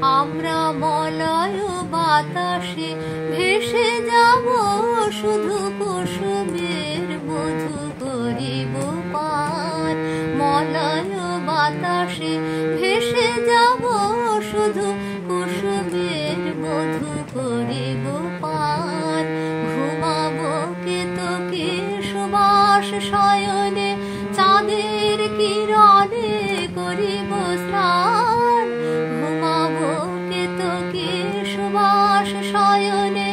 আমরা মলয় বাতাসে ভেসে যাব, শুধু কুসুমের মধু করিব পান। মলয় বাতাসে ভেসে যাব, শুধু কুসুমের মধু করিব পান। ঘুমাবো কেতকী সুবাস শয়নে, চাঁদের কিরণে করিব স্নান। ঘুমাবো কেতকী সুবাস শয়নে,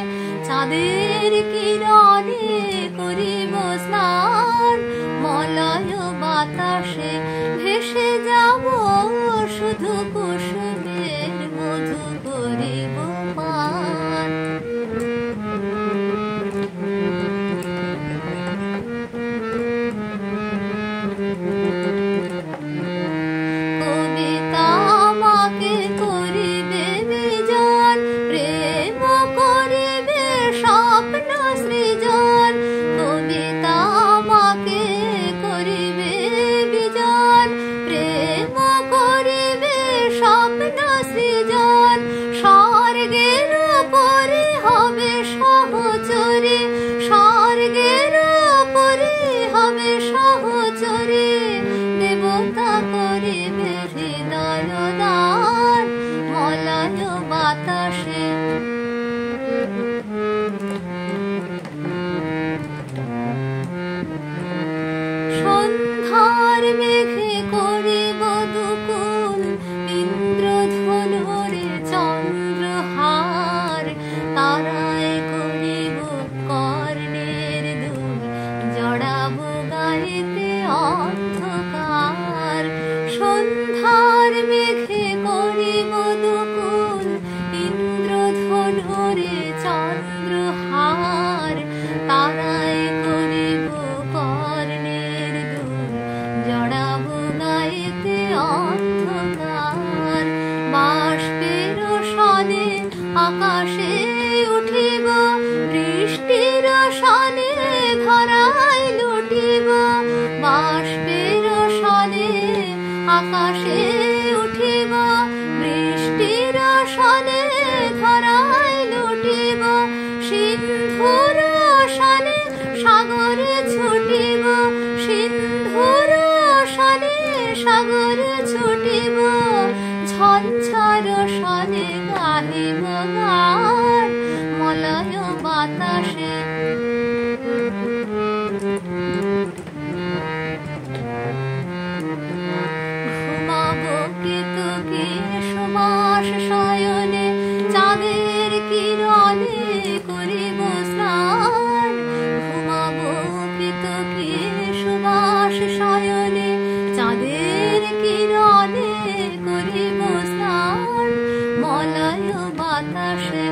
চাঁদের কিরণে করিব স্নান। মলয় বাতাসে ভেসে যাব, শুধু কুসুমের মধু করিব পান। কবিতা আমাকে করিবে বিজন, প্রেম করিবে স্বপ্ন সৃজন। কবিতা আমাকে করিবে বিজন, প্রেম করিবে স্বপ্ন সৃজন। স্বর্গের পরে হবে সহচরী, স্বর্গের পরে হবে সহচরী। দেবতা করিবে হৃদয় দান, মলয় বাতাসে। সন্ধ্যার মেঘে করিব দুকুল, ইন্দ্রধনুরে চন্দ্রহার। তারায় করিব কর্ণের দুল, জড়াবো গায়েতে অন্ধকার। সন্ধ্যার মেঘে করিব দুকুল, ইন্দ্রধনুরে চন্দ্রহার। তারায় করিব কর্ণের দুল, জড়াবো গায়েতে অন্ধকার। বাষ্পের সনে আকাশে উঠিব, বৃষ্টির সনে ধরায় লুটিব। বাষ্পের সনে আকাশে উঠিব, বৃষ্টির সনে ধরায় লুটিব। সিন্ধুর সনে সাগরে ছুটিব, সিন্ধুর সনে সাগরে ছুটিব। ঝঞ্ঝার সনে গাহিব গান, মলয় বাতাসে। ঘুমাবো কেতকী সুবাস শয়নে, চাঁদের কিরণে করিব স্নান। ঘুমাবো কেতকী সুবাস শয়নে, চাঁদের কিরণে করিব স্নান। মলয় বাতাসে।